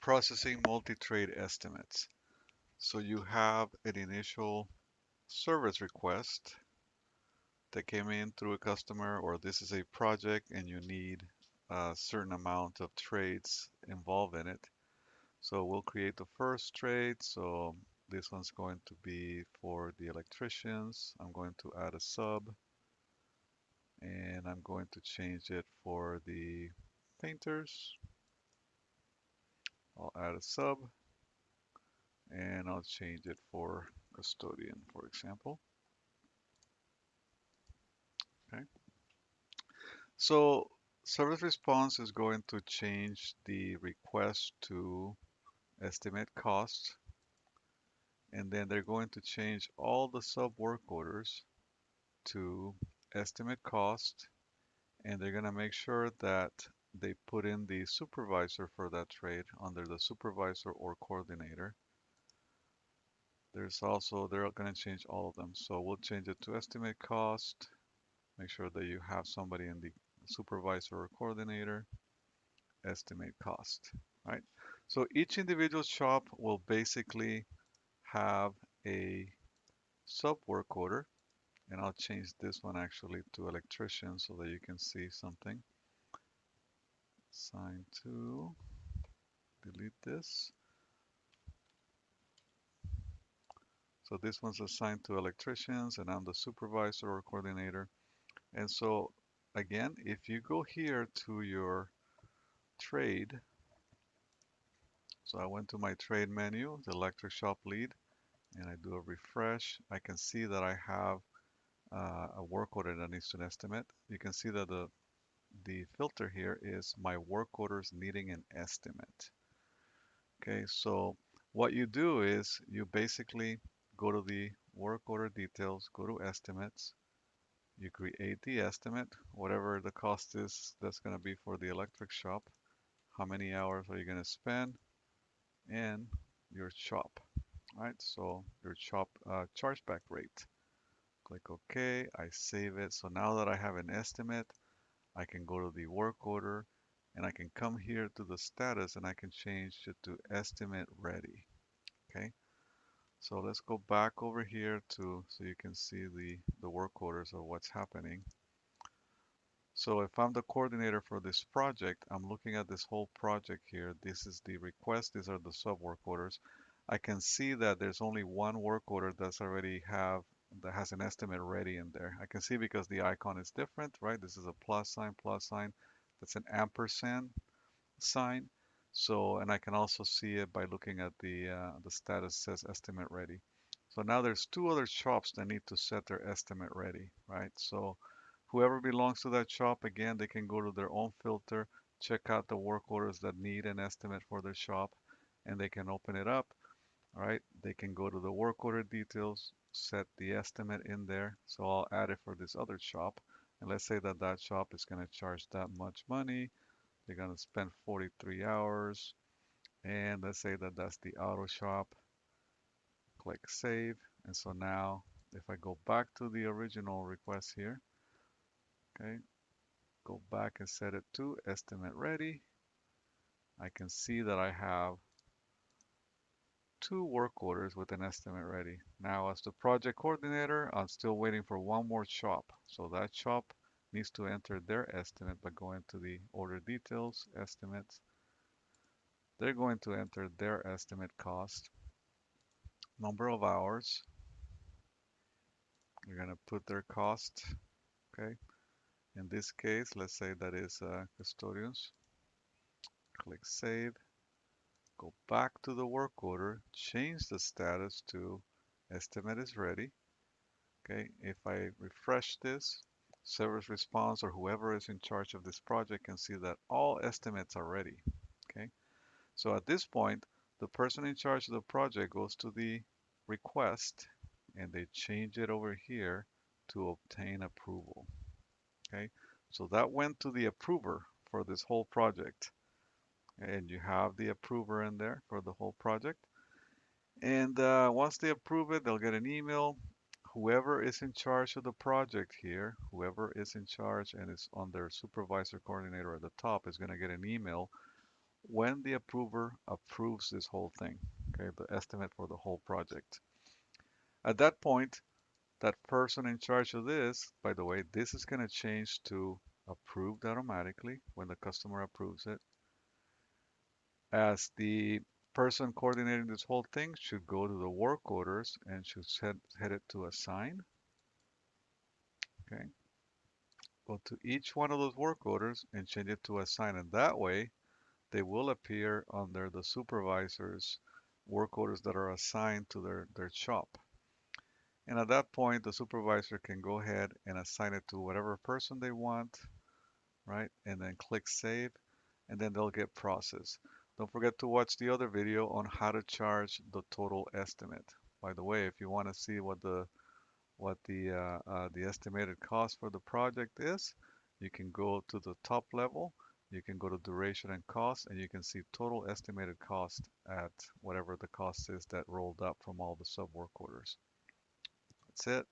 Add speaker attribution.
Speaker 1: Processing multi-trade estimates. So you have an initial service request that came in through a customer, or this is a project and you need a certain amount of trades involved in it. So we'll create the first trade. So this one's going to be for the electricians. I'm going to add a sub and I'm going to change it for the painters. I'll add a sub and I'll change it for custodian, for example. Okay. So service response is going to change the request to estimate cost, and then they're going to change all the sub work orders to estimate cost, and they're going to make sure that they put in the supervisor for that trade under the supervisor or coordinator. There's also, they're going to change all of them. So we'll change it to estimate cost, make sure that you have somebody in the supervisor or coordinator, estimate cost, right? So each individual shop will basically have a sub work order, and I'll change this one actually to electrician so that you can see something. Assign to, delete this. So this one's assigned to electricians and I'm the supervisor or coordinator. And so again, if you go here to your trade, so I went to my trade menu, the electric shop lead, and I do a refresh, I can see that I have a work order that needs an estimate. You can see that the filter here is my work orders needing an estimate. Okay, so what you do is you basically go to the work order details, go to estimates, you create the estimate, whatever the cost is that's going to be for the electric shop, how many hours are you going to spend, and your shop, right? So your shop chargeback rate. Click OK, I save it. So now that I have an estimate, I can go to the work order and I can come here to the status and I can change it to estimate ready. Okay, so let's go back over here to so you can see the work orders of what's happening. So if I'm the coordinator for this project, I'm looking at this whole project here. This is the request, these are the sub work orders. I can see that there's only one work order that's already have that has an estimate ready in there. I can see because the icon is different, right? This is a plus sign. That's an ampersand sign. So, and I can also see it by looking at the status says estimate ready. So now there's two other shops that need to set their estimate ready, right? So whoever belongs to that shop, again, they can go to their own filter, check out the work orders that need an estimate for their shop, and they can open it up, all right? They can go to the work order details, set the estimate in there. So I'll add it for this other shop. And let's say that that shop is going to charge that much money. They're going to spend 43 hours. And let's say that that's the auto shop. Click save. And so now if I go back to the original request here, okay, go back and set it to estimate ready, I can see that I have two work orders with an estimate ready. Now as the project coordinator, I'm still waiting for one more shop. So that shop needs to enter their estimate by going to the order details, estimates. They're going to enter their estimate cost, number of hours. You're going to put their cost, okay? In this case, let's say that is custodians. Click save. Go back to the work order, change the status to estimate is ready. Okay, if I refresh this, service response or whoever is in charge of this project can see that all estimates are ready. Okay, so at this point, the person in charge of the project goes to the request and they change it over here to obtain approval. Okay, so that went to the approver for this whole project. And you have the approver in there for the whole project. And once they approve it, they'll get an email. Whoever is in charge of the project here, whoever is in charge and is on their supervisor coordinator at the top is going to get an email when the approver approves this whole thing, okay, the estimate for the whole project. At that point, that person in charge of this, by the way, this is going to change to approved automatically when the customer approves it, as the person coordinating this whole thing should go to the work orders and should head it to assign. Okay, go to each one of those work orders and change it to assign, and that way they will appear under the supervisor's work orders that are assigned to their shop. And at that point, the supervisor can go ahead and assign it to whatever person they want, right? And then click save, and then they'll get processed. Don't forget to watch the other video on how to charge the total estimate. By the way, if you want to see what the estimated cost for the project is, you can go to the top level. You can go to duration and cost, and you can see total estimated cost at whatever the cost is that rolled up from all the sub work orders. That's it.